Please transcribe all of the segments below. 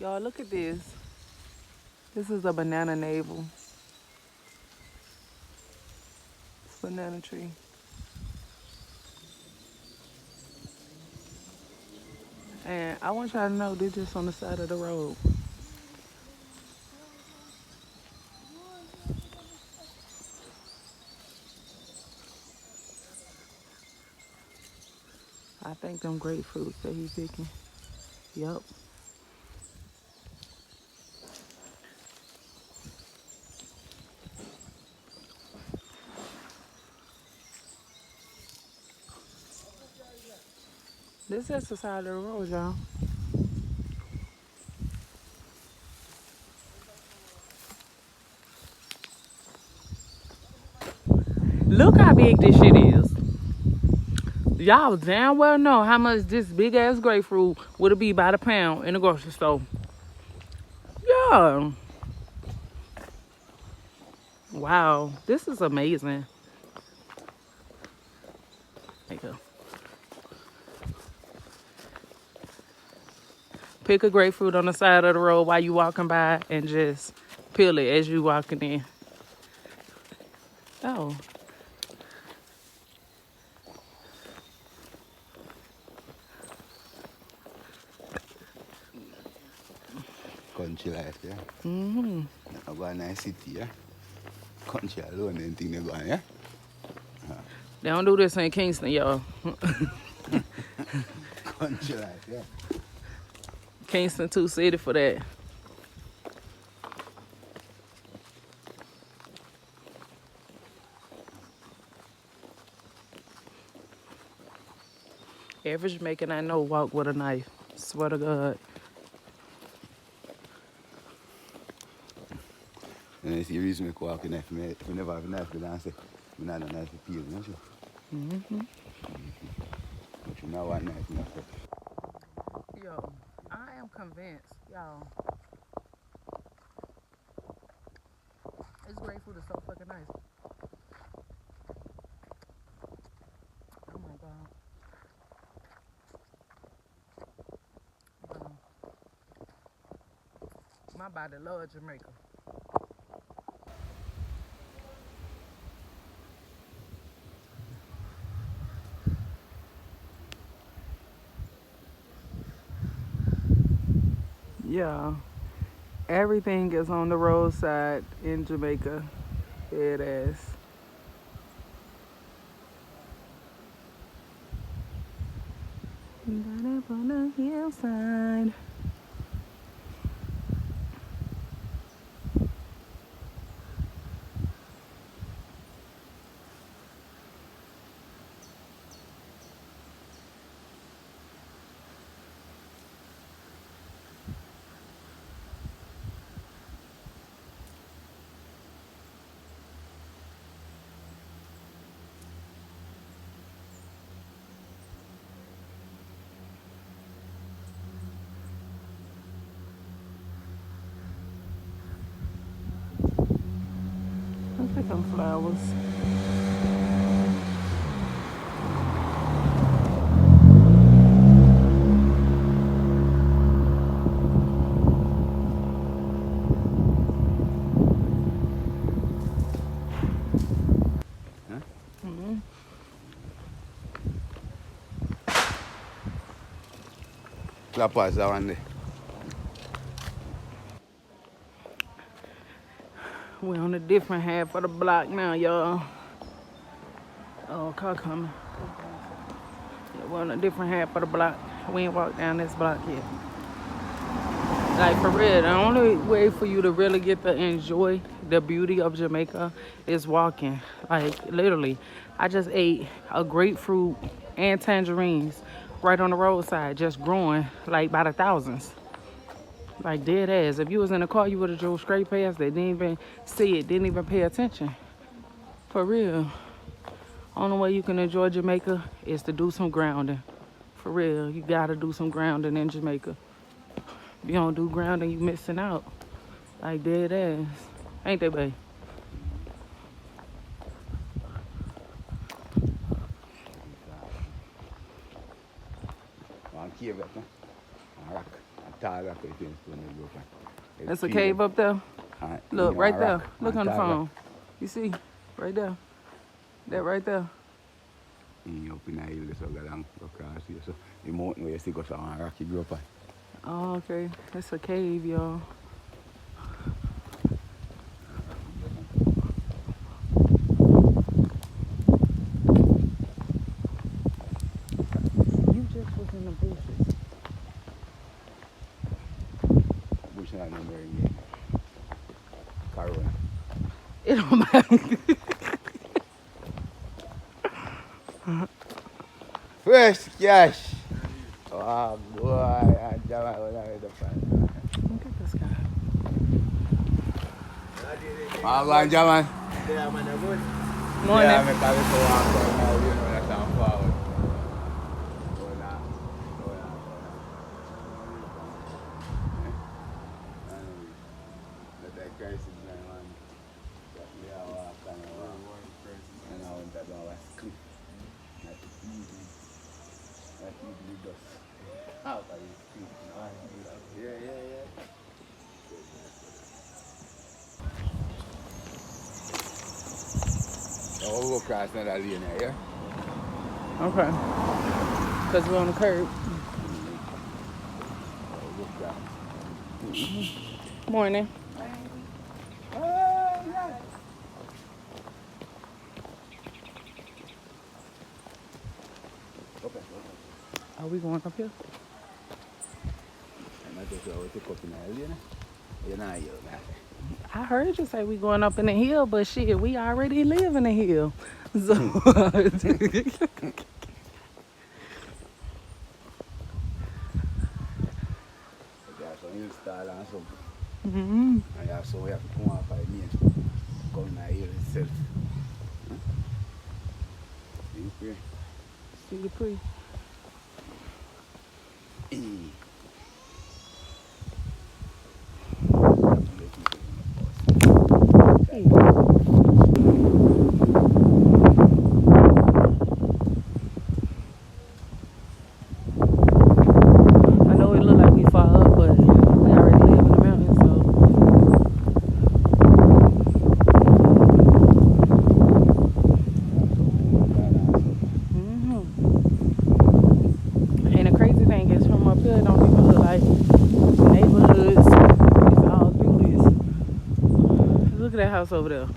Y'all, look at this. This is a banana navel. It's a banana tree. And I want y'all to know they're just on the side of the road. I think them grapefruits that he picking. Yup. This is the side of the road, y'all. Look how big this shit is. Y'all damn well know how much this big ass grapefruit would it be by the pound in the grocery store. Yeah. Wow. This is amazing. There you go. Pick a grapefruit on the side of the road while you walking by and just peel it as you walking in. Oh. Country life, yeah. I go a nice city, yeah. Country alone, anything they go on, yeah. They don't do this in Kingston, y'all. Country life, yeah. Kingston too city for that. Every Jamaican I know walk with a knife. Swear to God. And it's the reason we walk in knife. We never have a knife, we don't say, we not have a knife to peel, you know, sure. But you know what knife, you know, so. Yo, I am convinced, y'all. This grapefruit is so fucking nice. Oh my God. Wow. My body loves Jamaica. Yeah. Everything is on the roadside in Jamaica. It is. Got up on the hillside. Let's pick some flowers. Huh? Cleopatra one day. We're on a different half of the block now, y'all. Oh, car coming. Yeah, we're on a different half of the block. We ain't walked down this block yet. Like for real, the only way for you to really get to enjoy the beauty of Jamaica is walking. Like literally, I just ate a grapefruit and tangerines right on the roadside, just growing like by the thousands. Like dead ass. If you was in a car, you would have drove straight past it. Didn't even see it. Didn't even pay attention. For real. Only way you can enjoy Jamaica is to do some grounding. For real, you gotta do some grounding in Jamaica. If you don't do grounding, you missing out. Like dead ass. Ain't they, babe? One cave, right, no? One rock, one tall rock it is when you go from. That's a cave up there. Look, right there. Look on the phone. You see? Right there. That right there. Up in the hill, so go down, go across here. So the mountain where you see go from a rocky group. Oh, okay. That's a cave, y'all. You just was in the bushes. Bush not no more again. Corona. It don't matter. Fresh cash. Oh boy, I jam out with the fan. Look at this guy. Oh, go on, Jaman. Yeah, man, I'm good. Morning. Yeah, I'm coming to walk out now, you know, that's how forward. Let that crisis man, man. That me a walk and a walk. And I went to go and sleep. Not easy. Not easy just out of his sleep. Yeah. So we'll go across another lane here, yeah? Okay. Because we're on the curb. We'll go across. Morning. Okay. Are we going up here? I'm not sure what to cook in the lane. You're not here, man. I heard you say we going up in the hill, but shit, we already live in the hill. So Install and something. mm-hmm. And yeah, so we have to come up by me and come in here itself. You pray. See the pre. I know it look like we far up, but we already live in the mountains, so. Mm-hmm. And the crazy thing is, from up here, it don't even look like neighborhoods. It's all through this. Look at that house over there.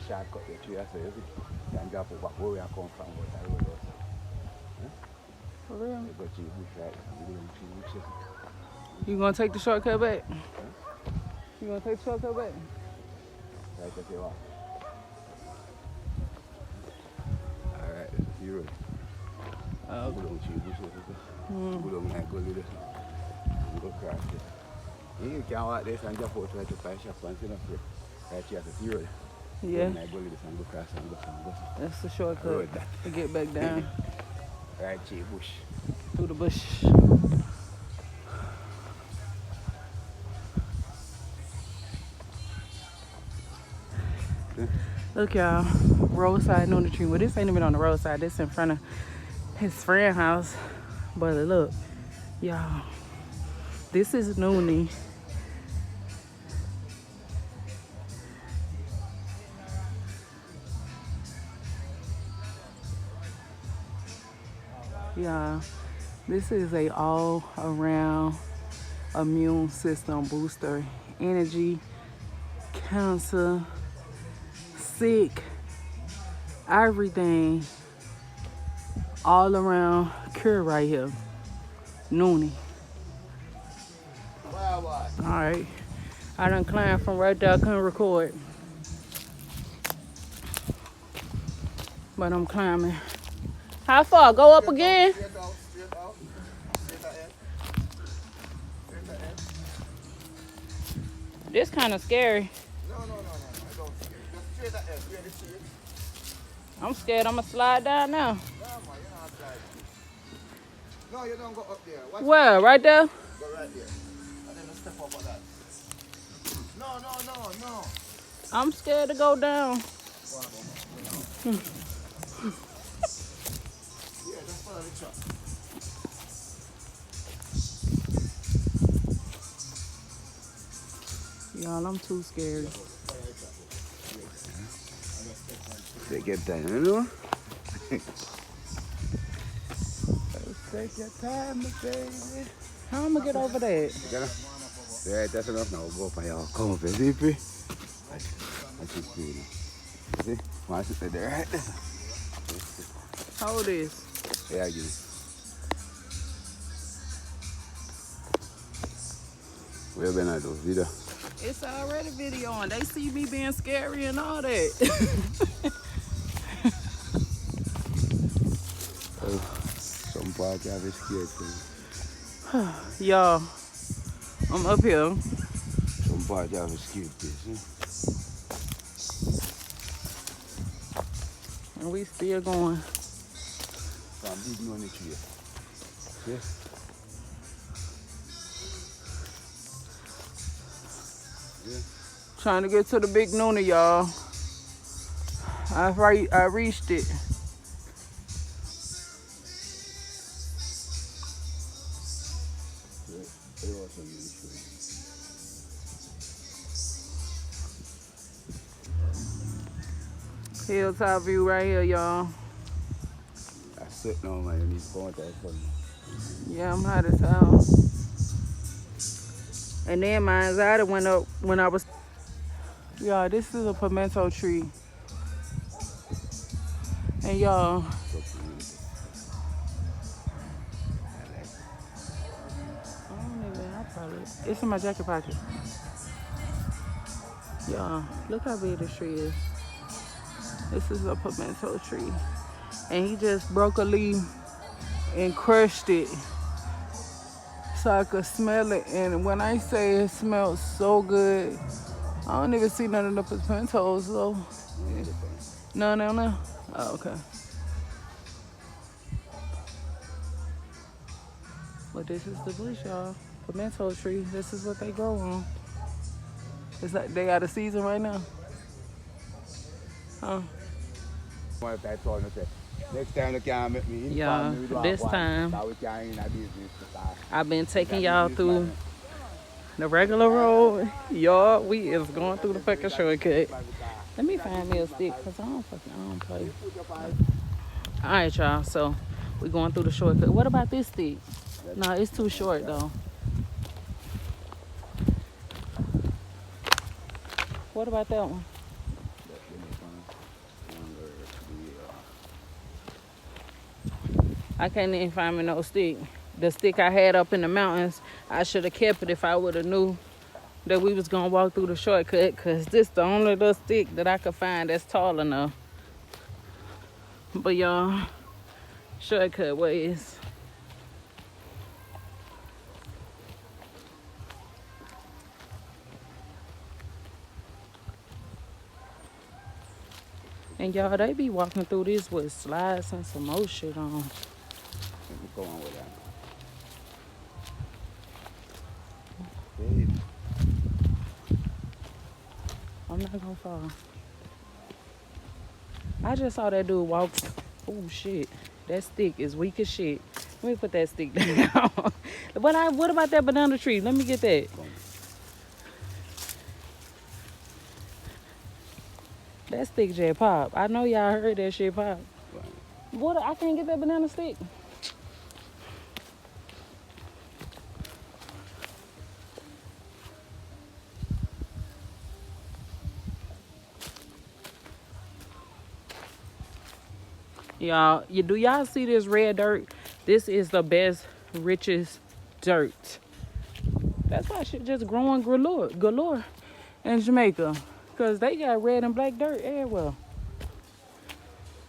Shortcut the tree, so you can drop it back where we come from, but that road also. For real? You go to the bush right now, we don't see bushes. You gonna take the shortcut back? You gonna take the shortcut back? Right, that's your walk. Alright, this is the road. We don't see bushes. We don't like go to this. We go across this. You can walk this and drop out right to five shop and see no free. Right here, that's the road. Yeah. I go this and go across and go. That's the shortcut Road that. to get back down Right to the bush. through the bush. Look, y'all, roadside nudity. Well, this ain't even on the roadside. This in front of his friend house. But look, y'all, this is Noonie. Yeah, this is a all around immune system booster. Energy, cancer, sick, everything all around cure right here. Noonie. Alright. I done climbed from right there, I couldn't record. But I'm climbing. How far? Go up again? Straight out, straight out. Straight ahead. Straight ahead. This kind of scary. No, I don't scare. Just straight ahead. Where the tree? I'm scared I'm gonna slide down now. No, man, you're not sliding. No, you don't go up there. Watch Where? Right there? Go right there. And then step up on that. No. I'm scared to go down. Yeah, just follow the truck. Y'all, I'm too scared. Take your time, you know? Take your time, baby. How am I get over that? Yeah, that's enough now. Go for your comfort, see? That's it, see? See? Want to sit there, right? Hold this. Yeah, I get it. Where you been at those video? It's already video and they see me being scary and all that. Some part I was scared too. Y'all, I'm up here. Some part I was scared too. And we still going. From big on the tree. See? Yeah. Trying to get to the big noonie, y'all. I reached it. Hilltop view right here, y'all. That's sitting on my knees, going that for me. Yeah, I'm hot as hell. And then my anxiety went up when I was. Y'all, this is a pimento tree. And y'all, it's in my jacket pocket. Y'all, look how big this tree is. This is a pimento tree. And he just broke a leaf and crushed it so I could smell it. And when I say it smells so good, I don't even see none of the pimentos though. No. Oh, okay. But this is the bush, y'all. Pimento tree. This is what they grow on. It's like they out of season right now. Huh? Next time you can make me Yeah, this time I've been taking y'all through the regular road. Y'all, we is going through the fucking shortcut. Let me find me a stick because I don't play. Alright, y'all, so we going through the shortcut. What about this stick? No, it's too short though. What about that one? I can't even find me no stick. The stick I had up in the mountains, I should have kept it if I would have knew that we was gonna walk through the shortcut, because this the only little stick that I could find that's tall enough. But y'all, shortcut ways. And y'all, they be walking through this with slides and some more shit on. Go on with that. I'm not gonna fall. I just saw that dude walk. Oh shit. That stick is weak as shit. Let me put that stick down. What about that banana tree? Let me get that. That stick just pop. I know y'all heard that shit pop. What? I can't get that banana stick. Y'all, do y'all see this red dirt? This is the best, richest dirt. That's why shit just growing galore in Jamaica. Because they got red and black dirt everywhere.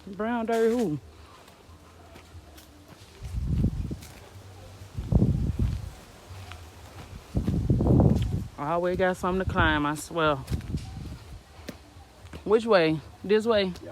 Brown dirt who? I always got something to climb, I swear. Which way? This way? Yeah.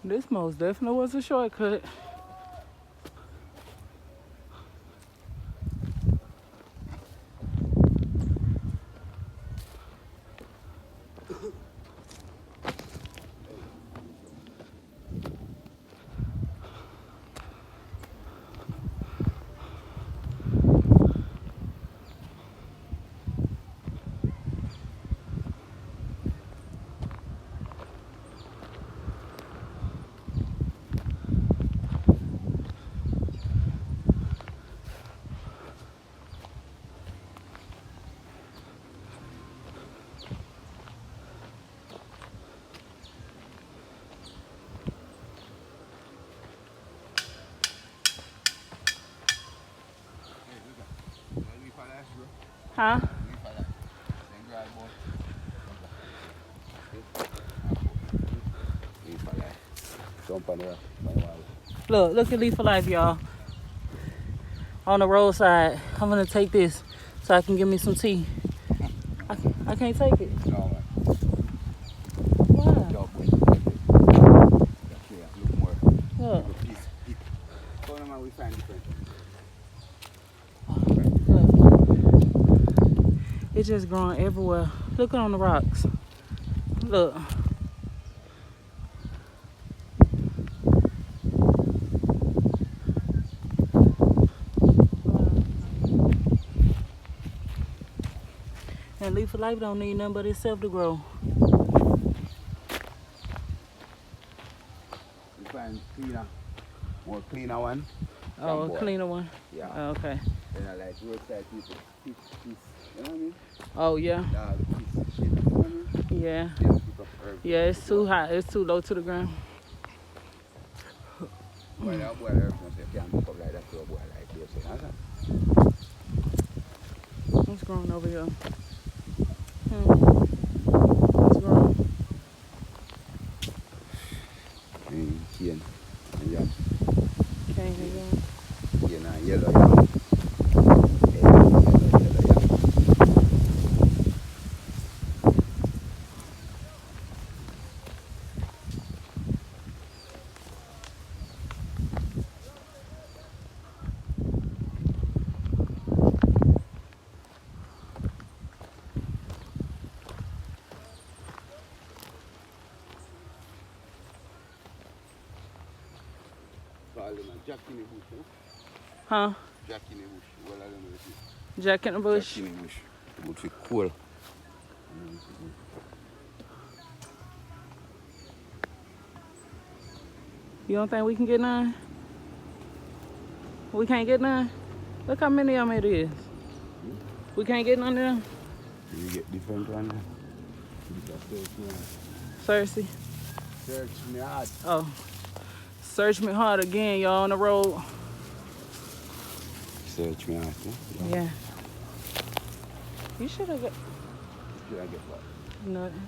This most definitely was a shortcut. Huh? Look at Leaf for Life, y'all. On the roadside. I'm gonna take this so I can get me some tea. I can't take it. No, man. Why? Look. We find different. It's just growing everywhere. Look on the rocks. Look. And Leaf for Life don't need nothing but itself to grow. We find more cleaner one. Oh, a cleaner one? Yeah. Oh, okay. And I like roadside people. You know what I mean? Oh, yeah. Shit, you know what I mean? Yeah. They don't pick up herbs. Yeah, it's too high. It's too low to the ground. Boy, that boy herbs don't say can't pick up like that to a boy like this. What's growing over here? What's growing? Cane. Yeah. Cane and yam. Cane and yellow yam. Jack in the bush, Huh? Jack in the bush. Well, I don't know what it is. Jack in the bush? Jack in the bush. Good for cool. You don't think we can get none? We can't get none? Look how many of them it is. We can't get none of them? You get different one. Cersei. Search me hard. Oh. Search me hard again, y'all, on the road. Search me hard, Yeah. You should have got... Should I get what? Nothing.